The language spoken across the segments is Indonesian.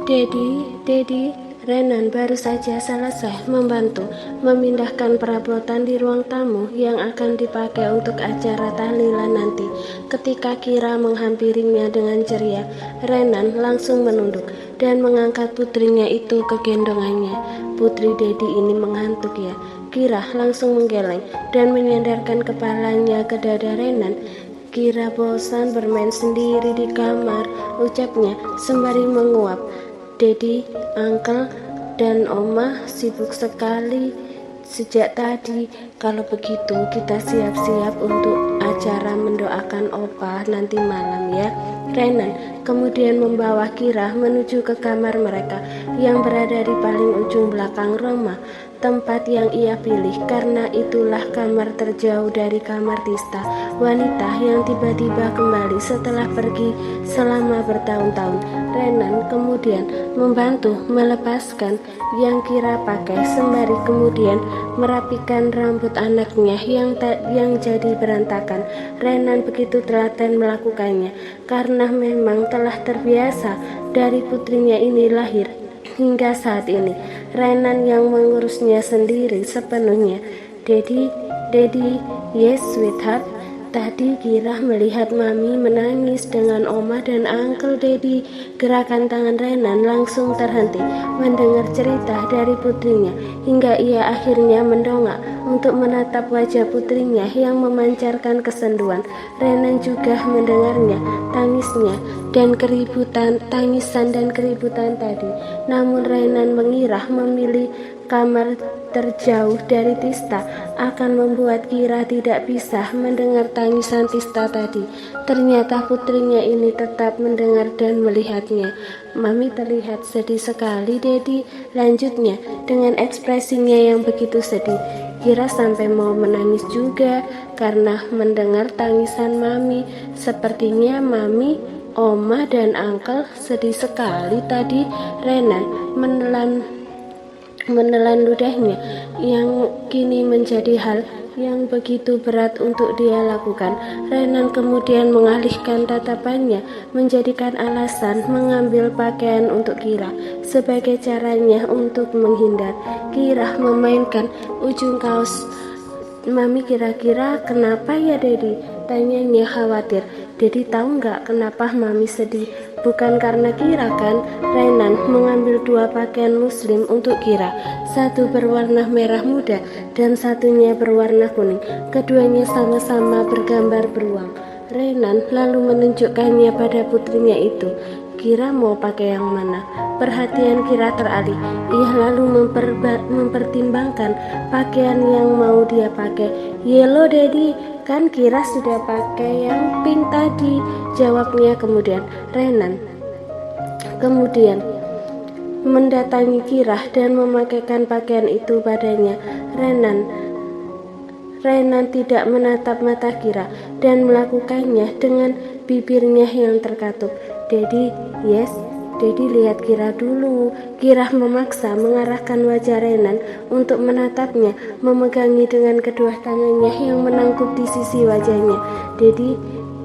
Dedi, Renan baru saja selesai membantu memindahkan perabotan di ruang tamu yang akan dipakai untuk acara tahlilan nanti. Ketika Kira menghampirinya dengan ceria, Renan langsung menunduk dan mengangkat putrinya itu ke gendongannya. Putri Dedi ini mengantuk ya. Kira langsung menggeleng dan menyandarkan kepalanya ke dada Renan. Kira bosan bermain sendiri di kamar, ucapnya sembari menguap. Dedi, Uncle, dan Oma sibuk sekali sejak tadi. Kalau begitu kita siap-siap untuk acara mendoakan Opa nanti malam ya. Renan kemudian membawa Kira menuju ke kamar mereka yang berada di paling ujung belakang rumah, tempat yang ia pilih karena itulah kamar terjauh dari kamar Tista, wanita yang tiba-tiba kembali setelah pergi selama bertahun-tahun. Renan kemudian membantu melepaskan yang Kira pakai sembari kemudian merapikan rambut anaknya yang jadi berantakan. Renan begitu telaten melakukannya karena memang telah terbiasa dari putrinya ini lahir hingga saat ini. Renan yang mengurusnya sendiri sepenuhnya. Dedi, yes sweetheart. Tadi Kira melihat Mami menangis dengan Oma dan Uncle Dedi. Gerakan tangan Renan langsung terhenti mendengar cerita dari putrinya hingga ia akhirnya mendongak untuk menatap wajah putrinya yang memancarkan kesenduan. Renan juga mendengarnya tangisan dan keributan tadi. Namun Renan mengira memilih kamar terjauh dari Tista akan membuat Kira tidak bisa mendengar tangisan Tista tadi. Ternyata putrinya ini tetap mendengar dan melihatnya. Mami terlihat sedih sekali, Dedi, lanjutnya dengan ekspresinya yang begitu sedih. Kira sampai mau menangis juga karena mendengar tangisan Mami. Sepertinya Mami, Oma, dan Uncle sedih sekali tadi. Renan menelan ludahnya yang kini menjadi hal yang begitu berat untuk dia lakukan. Renan kemudian mengalihkan tatapannya, menjadikan alasan mengambil pakaian untuk Kira sebagai caranya untuk menghindar. Kira memainkan ujung kaos. Mami, kira-kira kenapa ya Dedi? Tanyanya khawatir. Dedi tahu nggak kenapa Mami sedih? Bukan karena Kira kan? Renan mengambil dua pakaian muslim untuk Kira. Satu berwarna merah muda dan satunya berwarna kuning. Keduanya sama-sama bergambar beruang. Renan lalu menunjukkannya pada putrinya itu. Kira mau pakai yang mana? Perhatian Kira teralih. Ia lalu mempertimbangkan pakaian yang mau dia pakai. Yellow Daddy, kan Kira sudah pakai yang pink tadi, jawabnya kemudian. Renan kemudian mendatangi Kira dan memakaikan pakaian itu padanya. Renan tidak menatap mata Kira dan melakukannya dengan bibirnya yang terkatup. Dedi, yes. Dedi, lihat Kira dulu. Kira memaksa mengarahkan wajah Renan untuk menatapnya, memegangi dengan kedua tangannya yang menangkup di sisi wajahnya. Dedi,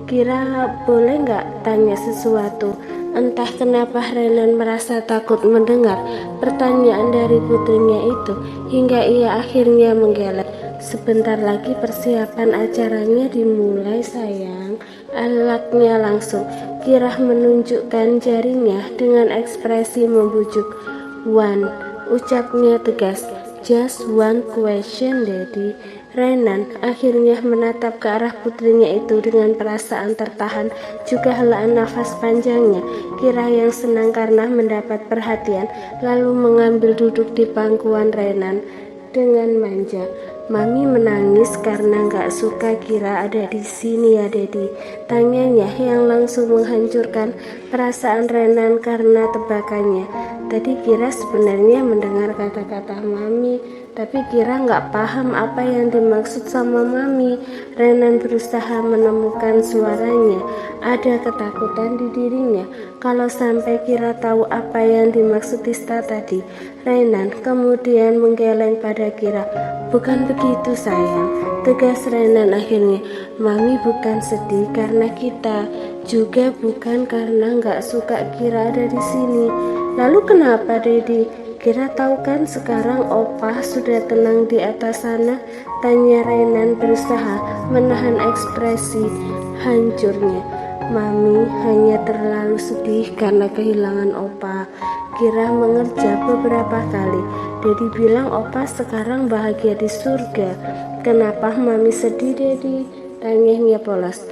Kira boleh nggak tanya sesuatu? Entah kenapa Renan merasa takut mendengar pertanyaan dari putrinya itu hingga ia akhirnya menggeleng. Sebentar lagi persiapan acaranya dimulai sayang, alaknya langsung. Kira menunjukkan jarinya dengan ekspresi membujuk. One, ucapnya tegas. Just one question, Daddy. Renan akhirnya menatap ke arah putrinya itu dengan perasaan tertahan, juga helaan nafas panjangnya. Kira yang senang karena mendapat perhatian, lalu mengambil duduk di pangkuan Renan dengan manja. Mami menangis karena gak suka Kira ada di sini ya Dedi, tanyanya yang langsung menghancurkan perasaan Renan karena tebakannya. Tadi Kira sebenarnya mendengar kata-kata Mami, Tapi Kira nggak paham apa yang dimaksud sama Mami. Renan berusaha menemukan suaranya. Ada ketakutan di dirinya kalau sampai Kira tahu apa yang dimaksud Tista tadi. Renan kemudian menggeleng pada Kira. Bukan begitu sayang, tegas Renan akhirnya. Mami bukan sedih karena kita, juga bukan karena nggak suka Kira ada di sini. Lalu kenapa, Dedi? Kira tahu kan sekarang Opa sudah tenang di atas sana? Tanya Renan berusaha menahan ekspresi hancurnya. Mami hanya terlalu sedih karena kehilangan Opa. Kira mengerja beberapa kali. Dedi bilang Opa sekarang bahagia di surga. Kenapa Mami sedih, Dedi? Tanyanya polos.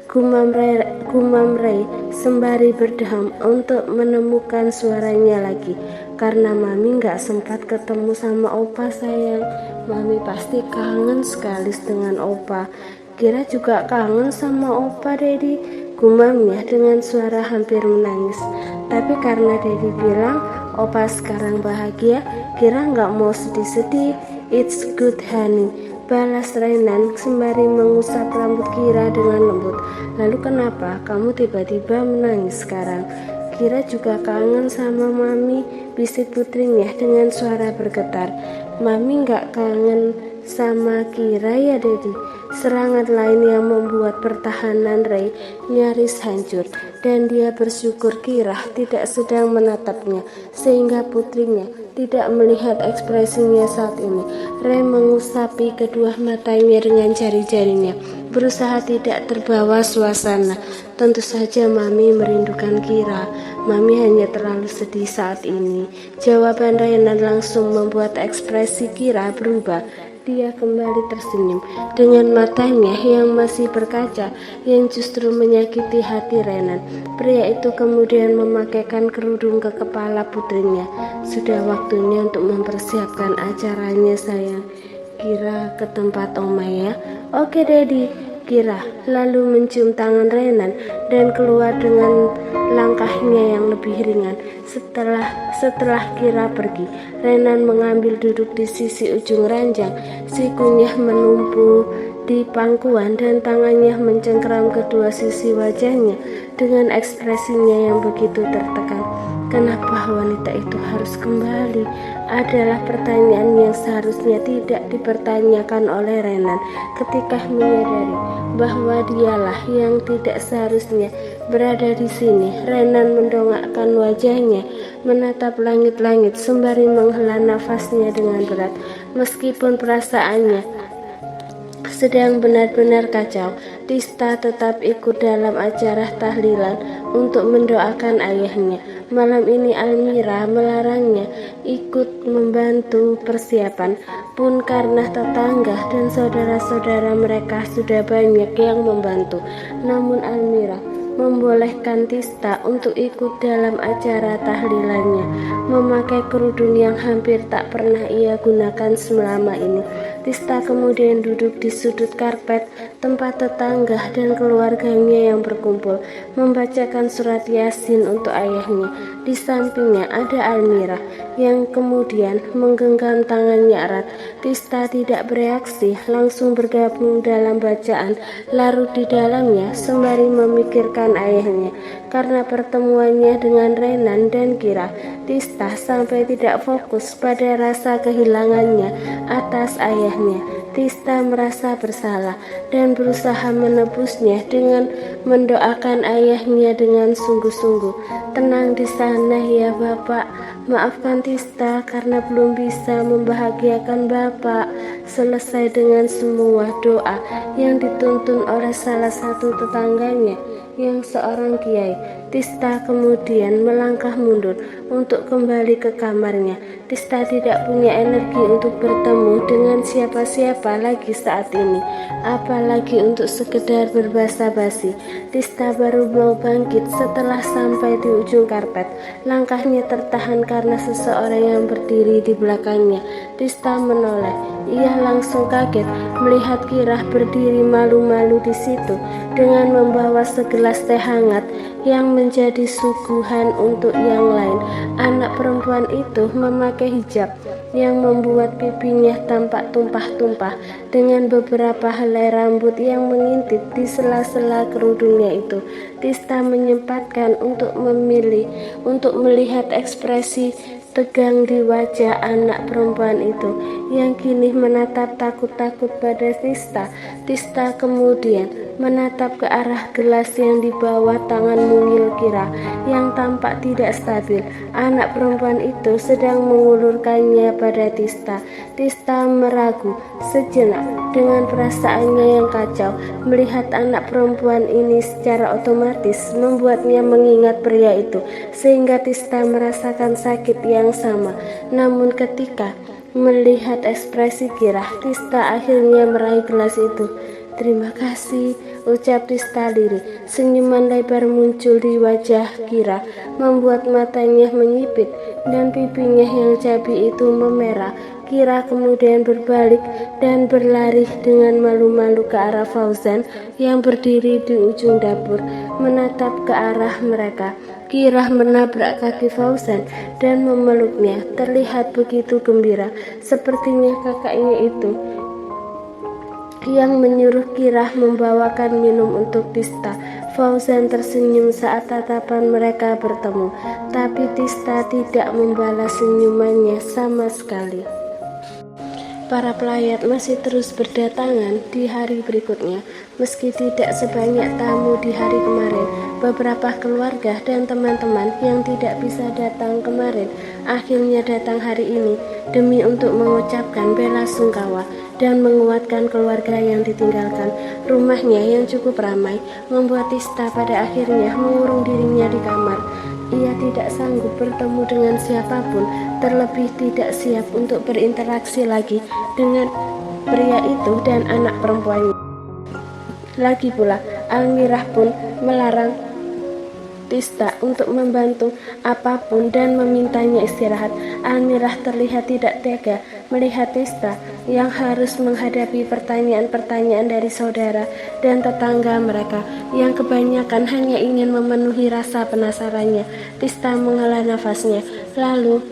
Gumam Ray sembari berdeham untuk menemukan suaranya lagi. Karena Mami gak sempat ketemu sama Opa sayang. Mami pasti kangen sekali dengan Opa. Kira juga kangen sama Opa, Dedi, gumamnya dengan suara hampir menangis. Tapi karena Dedi bilang Opa sekarang bahagia, Kira gak mau sedih-sedih. It's good honey, balas Renan sembari mengusap rambut Kira dengan lembut. Lalu kenapa kamu tiba-tiba menangis sekarang? Kira juga kangen sama Mami, bisik putrinya dengan suara bergetar. Mami gak kangen sama Kira ya, Dedi? Serangan lain yang membuat pertahanan Ray nyaris hancur, dan dia bersyukur Kira tidak sedang menatapnya sehingga putrinya tidak melihat ekspresinya saat ini. Ray mengusapi kedua matanya dengan jari-jarinya, berusaha tidak terbawa suasana. Tentu saja Mami merindukan Kira. Mami hanya terlalu sedih saat ini. Jawaban Renan langsung membuat ekspresi Kira berubah. Dia kembali tersenyum dengan matanya yang masih berkaca yang justru menyakiti hati Renan. Pria itu kemudian memakaikan kerudung ke kepala putrinya. Sudah waktunya untuk mempersiapkan acaranya sayang. Kira ke tempat Oma ya. Oke Dedi. Kira lalu mencium tangan Renan dan keluar dengan langkahnya yang lebih ringan. Setelah Kira pergi, Renan mengambil duduk di sisi ujung ranjang. Sikunya menumpu di pangkuan dan tangannya mencengkeram kedua sisi wajahnya dengan ekspresinya yang begitu tertekan. Kenapa wanita itu harus kembali? Adalah pertanyaan yang seharusnya tidak dipertanyakan oleh Renan ketika menyadari bahwa dialah yang tidak seharusnya berada di sini. Renan mendongakkan wajahnya, menatap langit-langit sembari menghela nafasnya dengan berat. Meskipun perasaannya sedang benar-benar kacau, Tista tetap ikut dalam acara tahlilan untuk mendoakan ayahnya. Malam ini Almira melarangnya ikut membantu persiapan, pun karena tetangga dan saudara-saudara mereka sudah banyak yang membantu. Namun Almira membolehkan Tista untuk ikut dalam acara tahlilannya, memakai kerudung yang hampir tak pernah ia gunakan selama ini. Tista kemudian duduk di sudut karpet tempat tetangga dan keluarganya yang berkumpul, membacakan surat Yasin untuk ayahnya. Di sampingnya ada Almira yang kemudian menggenggam tangannya erat. Tista tidak bereaksi, langsung bergabung dalam bacaan, larut di dalamnya sembari memikirkan ayahnya. Karena pertemuannya dengan Renan dan Kira, Tista sampai tidak fokus pada rasa kehilangannya atas ayahnya. Tista merasa bersalah dan berusaha menebusnya dengan mendoakan ayahnya dengan sungguh-sungguh. Tenang di sana ya Bapak, maafkan Tista karena belum bisa membahagiakan Bapak. Selesai dengan semua doa yang dituntun oleh salah satu tetangganya yang seorang kiai, Tista kemudian melangkah mundur untuk kembali ke kamarnya. Tista tidak punya energi untuk bertemu dengan siapa-siapa lagi saat ini, apalagi untuk sekedar berbasa-basi. Tista baru mau bangkit setelah sampai di ujung karpet. Langkahnya tertahan karena seseorang yang berdiri di belakangnya. Tista menoleh. Ia langsung kaget melihat Kira berdiri malu-malu di situ dengan membawa segelas teh hangat yang menjadi suguhan untuk yang lain. Anak perempuan itu memakai hijab yang membuat pipinya tampak tumpah-tumpah dengan beberapa helai rambut yang mengintip di sela-sela kerudungnya itu. Tista menyempatkan untuk melihat ekspresi tegang di wajah anak perempuan itu yang kini menatap takut-takut pada Tista. Tista kemudian menatap ke arah gelas yang dibawa tangan mungil Kira yang tampak tidak stabil. Anak perempuan itu sedang mengulurkannya pada Tista. Tista meragu sejenak dengan perasaannya yang kacau. Melihat anak perempuan ini secara otomatis membuatnya mengingat pria itu, sehingga Tista merasakan sakit yang sama. Namun ketika melihat ekspresi Kira, Tista akhirnya meraih gelas itu. "Terima kasih," ucap Tista lirih. Senyuman lebar muncul di wajah Kira, membuat matanya menyipit dan pipinya yang cabi itu memerah. Kira kemudian berbalik dan berlari dengan malu-malu ke arah Fauzan yang berdiri di ujung dapur, menatap ke arah mereka. Kira menabrak kaki Fauzan dan memeluknya, terlihat begitu gembira. Sepertinya kakaknya itu yang menyuruh Kira membawakan minum untuk Tista. Fauzan tersenyum saat tatapan mereka bertemu, tapi Tista tidak membalas senyumannya sama sekali. Para pelayat masih terus berdatangan di hari berikutnya. Meski tidak sebanyak tamu di hari kemarin, beberapa keluarga dan teman-teman yang tidak bisa datang kemarin akhirnya datang hari ini demi untuk mengucapkan bela sungkawa dan menguatkan keluarga yang ditinggalkan. Rumahnya yang cukup ramai membuat Tista pada akhirnya mengurung dirinya di kamar. Ia tidak sanggup bertemu dengan siapapun, terlebih tidak siap untuk berinteraksi lagi dengan pria itu dan anak perempuannya. Lagi pula, Almirah pun melarang Tista untuk membantu apapun dan memintanya istirahat. Almirah terlihat tidak tega melihat Tista yang harus menghadapi pertanyaan-pertanyaan dari saudara dan tetangga mereka yang kebanyakan hanya ingin memenuhi rasa penasarannya. Tista menghela nafasnya, lalu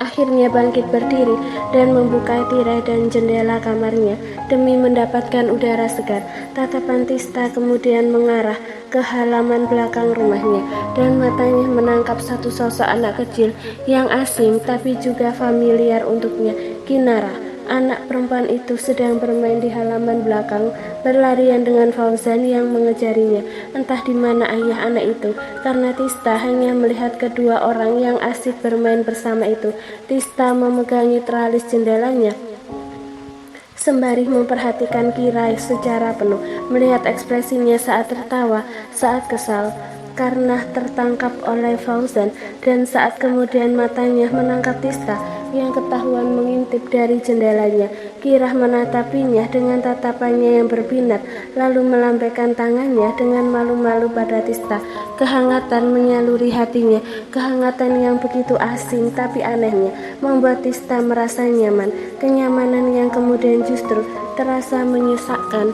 akhirnya bangkit berdiri dan membuka tirai dan jendela kamarnya demi mendapatkan udara segar. Tatapan Tista kemudian mengarah ke halaman belakang rumahnya dan matanya menangkap satu sosok anak kecil yang asing tapi juga familiar untuknya. Kinara, anak perempuan itu, sedang bermain di halaman belakang, berlarian dengan Fauzan yang mengejarinya. Entah di mana ayah anak itu, karena Tista hanya melihat kedua orang yang asik bermain bersama itu. Tista memegangi teralis jendelanya sembari memperhatikan Kira secara penuh, melihat ekspresinya saat tertawa, saat kesal karena tertangkap oleh Fauzan, dan saat kemudian matanya menangkap Tista yang ketahuan mengintip dari jendelanya. Kira menatapinya dengan tatapannya yang berminat, lalu melambaikan tangannya dengan malu-malu pada Tista. Kehangatan menyaluri hatinya, kehangatan yang begitu asing tapi anehnya membuat Tista merasa nyaman, kenyamanan yang kemudian justru terasa menyesakkan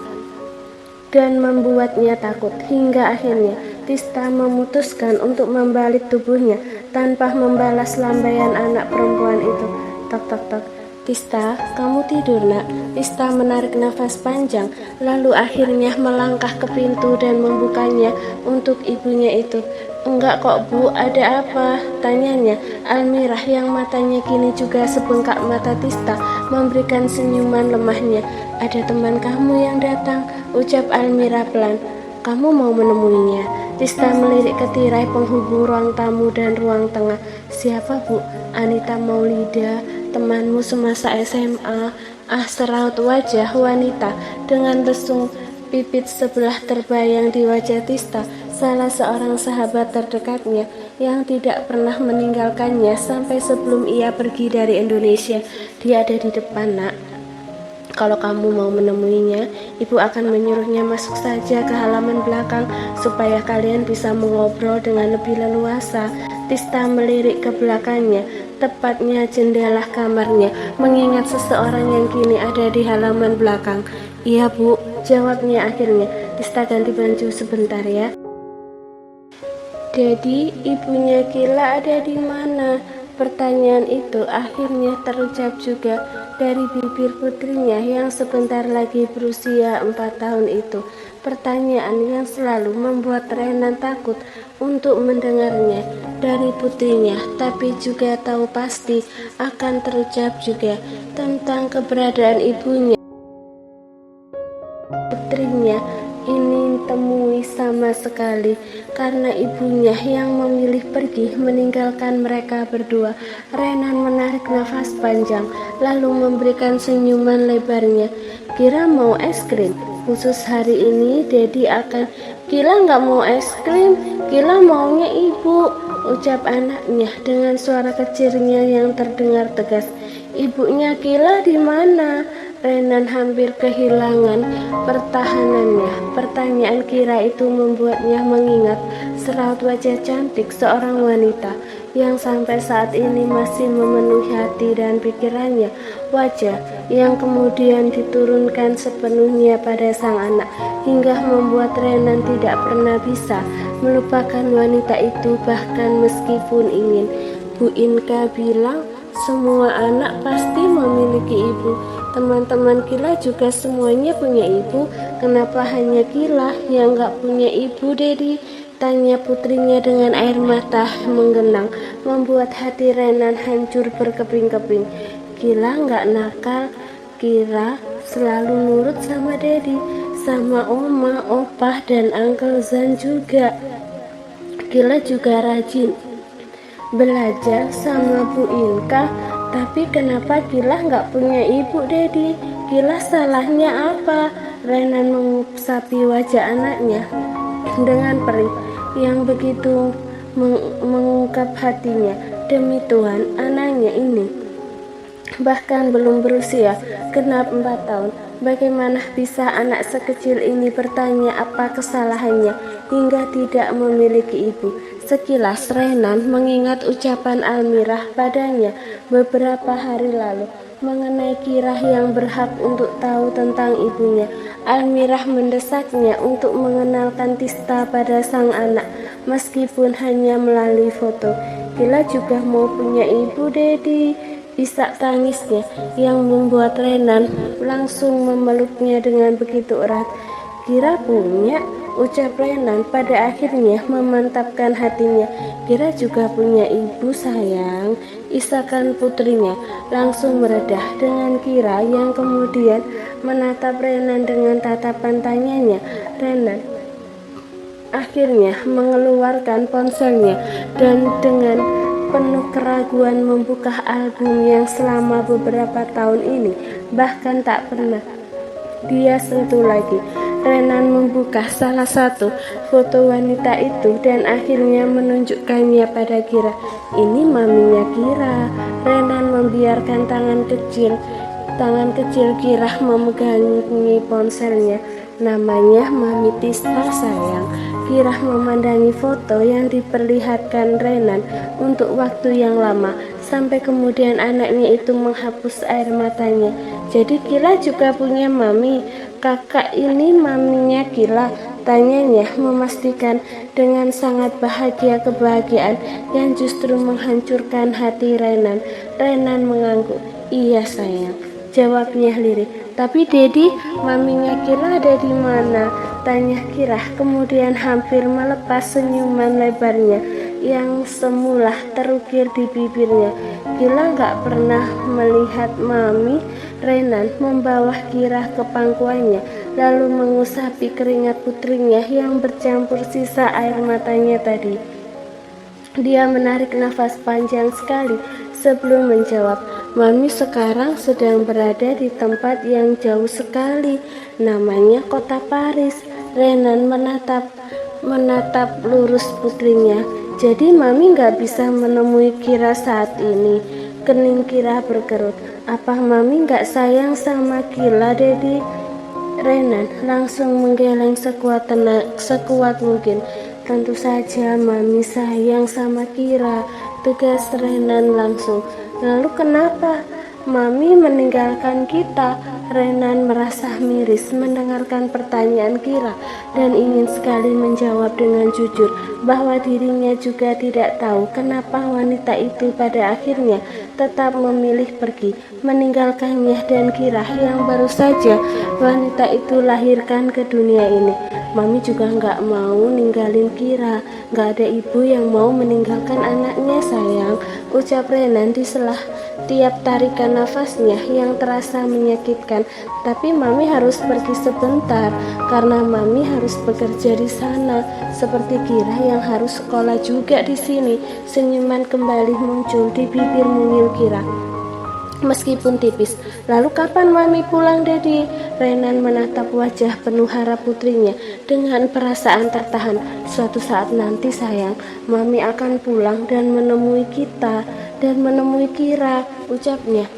dan membuatnya takut. Hingga akhirnya Tista memutuskan untuk membalik tubuhnya tanpa membalas lambaian anak perempuan itu. Tok tok tok. "Tista, kamu tidur nak?" Tista menarik nafas panjang, lalu akhirnya melangkah ke pintu dan membukanya untuk ibunya itu. "Enggak kok Bu, ada apa?" tanyanya. Almirah yang matanya kini juga sebengkak mata Tista memberikan senyuman lemahnya. "Ada teman kamu yang datang," ucap Almirah pelan. "Kamu mau menemuinya?" Tista melirik ke tirai penghubung ruang tamu dan ruang tengah. "Siapa Bu?" "Anita Maulida, temanmu semasa SMA." Seraut wajah wanita dengan lesung pipit sebelah terbayang di wajah Tista, salah seorang sahabat terdekatnya yang tidak pernah meninggalkannya sampai sebelum ia pergi dari Indonesia. "Dia ada di depan nak. Kalau kamu mau menemuinya, ibu akan menyuruhnya masuk saja ke halaman belakang supaya kalian bisa mengobrol dengan lebih leluasa." Tista melirik ke belakangnya, tepatnya jendela kamarnya, mengingat seseorang yang kini ada di halaman belakang. "Iya Bu," jawabnya akhirnya. "Tista ganti baju sebentar ya." Dedi, ibunya Kila ada di mana? Pertanyaan itu akhirnya terucap juga dari bibir putrinya yang sebentar lagi berusia 4 tahun itu. Pertanyaan yang selalu membuat Renan takut untuk mendengarnya dari putrinya, tapi juga tahu pasti akan terucap juga tentang keberadaan ibunya. Putrinya ini temui sama sekali karena ibunya yang memilih pergi meninggalkan mereka berdua. Renan menarik nafas panjang lalu memberikan senyuman lebarnya. Kira mau es krim? Khusus hari ini Dedi akan. Kila nggak mau es krim, Kila maunya ibu, ucap anaknya dengan suara kecilnya yang terdengar tegas. Ibunya Kila di mana? Renan hampir kehilangan pertahanannya. Pertanyaan Kira itu membuatnya mengingat seraut wajah cantik seorang wanita yang sampai saat ini masih memenuhi hati dan pikirannya. Wajah yang kemudian diturunkan sepenuhnya pada sang anak hingga membuat Renan tidak pernah bisa melupakan wanita itu, bahkan meskipun ingin. Bu Inka bilang semua anak pasti memiliki ibu. Teman-teman Kila juga semuanya punya ibu. Kenapa hanya Kila yang gak punya ibu, Dedi? Tanya putrinya dengan air mata menggenang, membuat hati Renan hancur berkeping-keping. Kila gak nakal, Kila selalu nurut sama Dedi, sama Oma, Opah, dan Uncle Zan juga. Kila juga rajin belajar sama Bu Inka. Tapi kenapa Kila nggak punya ibu, Dedi? Kila salahnya apa? Renan mengusapi wajah anaknya dengan perih yang begitu mengungkap hatinya. Demi Tuhan, anaknya ini bahkan belum berusia genap 4 tahun. Bagaimana bisa anak sekecil ini bertanya apa kesalahannya hingga tidak memiliki ibu? Sekilas Renan mengingat ucapan Almirah padanya beberapa hari lalu mengenai Kira yang berhak untuk tahu tentang ibunya. Almirah mendesaknya untuk mengenalkan Tista pada sang anak, meskipun hanya melalui foto. Kila juga mau punya ibu, Dedi. Isak tangisnya yang membuat Renan langsung memeluknya dengan begitu erat. Kira punya, ucap Renan pada akhirnya memantapkan hatinya. Kira juga punya ibu, sayang. Isakan putrinya langsung meredah dengan Kira yang kemudian menatap Renan dengan tatapan tanyanya. Renan akhirnya mengeluarkan ponselnya dan dengan penuh keraguan membuka album yang selama beberapa tahun ini bahkan tak pernah dia sentuh lagi. Renan membuka salah satu foto wanita itu dan akhirnya menunjukkannya pada Kira. Ini maminya Kira. Renan membiarkan tangan kecil Kira memegangi ponselnya. Namanya Mami Tista, sayang. Kira memandangi foto yang diperlihatkan Renan untuk waktu yang lama, sampai kemudian anaknya itu menghapus air matanya. Jadi Kila juga punya mami? Kakak ini maminya Kila? Tanyanya memastikan dengan sangat bahagia kebahagiaan yang justru menghancurkan hati Renan. Renan mengangguk. Iya sayang, jawabnya lirih. Tapi Dedi, maminya Kila ada di mana? Tanya Kira, kemudian hampir melepas senyuman lebarnya yang semula terukir di bibirnya. Kila gak pernah melihat mami. Renan membawa Kira ke pangkuannya, lalu mengusapi keringat putrinya yang bercampur sisa air matanya tadi. Dia menarik nafas panjang sekali sebelum menjawab. Mami sekarang sedang berada di tempat yang jauh sekali, namanya kota Paris. Renan menatap lurus putrinya. Jadi mami gak bisa menemui Kira saat ini. Kening Kira berkerut. Apa mami gak sayang sama Kila, Dedi? Renan langsung menggeleng sekuat mungkin. Tentu saja mami sayang sama Kira, tegas Renan langsung. Lalu kenapa mami meninggalkan kita? Renan merasa miris mendengarkan pertanyaan Kira dan ingin sekali menjawab dengan jujur bahwa dirinya juga tidak tahu kenapa wanita itu pada akhirnya tetap memilih pergi, meninggalkannya dan Kira yang baru saja wanita itu lahirkan ke dunia ini. Mami juga nggak mau ninggalin Kira, nggak ada ibu yang mau meninggalkan anaknya sayang, ucap Renan di sela tiap tarikan nafasnya yang terasa menyakitkan. Tapi Mami harus pergi sebentar karena Mami harus bekerja di sana, seperti Kira yang harus sekolah juga di sini. Senyuman kembali muncul di bibir mungil Kira, meskipun tipis. Lalu kapan Mami pulang, Dedi? Renan menatap wajah penuh harap putrinya dengan perasaan tertahan. Suatu saat nanti sayang, Mami akan pulang dan menemui kita dan menemui Kira, ucapnya.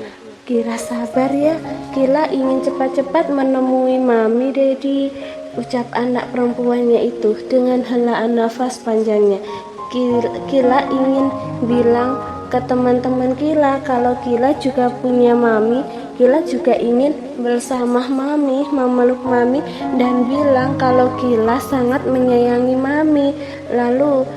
Kira sabar ya, Kira ingin cepat-cepat menemui Mami, Dedi, ucap anak perempuannya itu dengan helaan nafas panjangnya. Kila ingin bilang ke teman-teman Kila kalau Kila juga punya Mami. Kila juga ingin bersama Mami, memeluk Mami dan bilang kalau Kila sangat menyayangi Mami. Lalu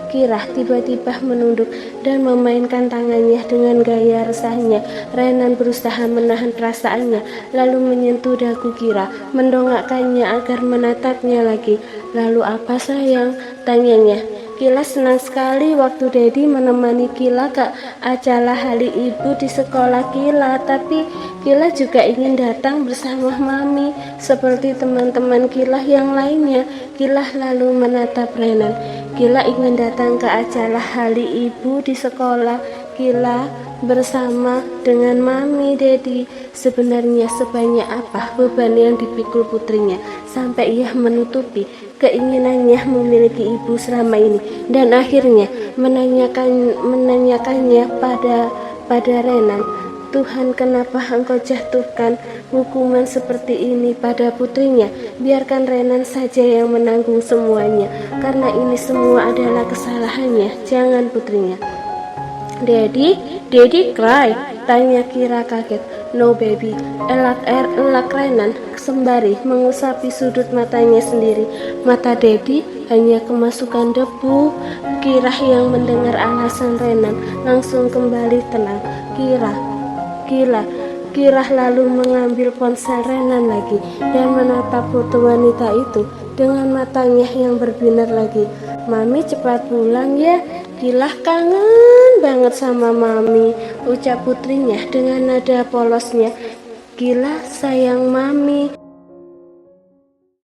Kira tiba-tiba menunduk dan memainkan tangannya dengan gaya resahnya. Renan berusaha menahan perasaannya, lalu menyentuh dagu Kira, mendongakkannya agar menatapnya lagi. Lalu apa sayang? Tanyanya. Kila senang sekali waktu Dedi menemani Kila ke acara hari ibu di sekolah Kila, tapi Kila juga ingin datang bersama Mami seperti teman-teman Kila yang lainnya. Kila lalu menatap Renan. Kila ingin datang ke acara hari ibu di sekolah Kila bersama dengan Mami, Dedi. Sebenarnya sebanyak apa beban yang dipikul putrinya sampai ia menutupi keinginannya memiliki ibu selama ini, dan akhirnya menanyakannya pada Renan. Tuhan, kenapa engkau jatuhkan hukuman seperti ini pada putrinya? Biarkan Renan saja yang menanggung semuanya, karena ini semua adalah kesalahannya, jangan putrinya. Daddy cry, tanya Kira kaget. No baby, elak Renan sembari mengusapi sudut matanya sendiri. Mata Daddy hanya kemasukan debu. Kira yang mendengar alasan Renan langsung kembali tenang. Kira lalu mengambil ponsel Renan lagi dan menatap foto wanita itu dengan matanya yang berbinar lagi. Mami cepat pulang ya, Kila kangen banget sama Mami, ucap putrinya dengan nada polosnya. Kila sayang Mami,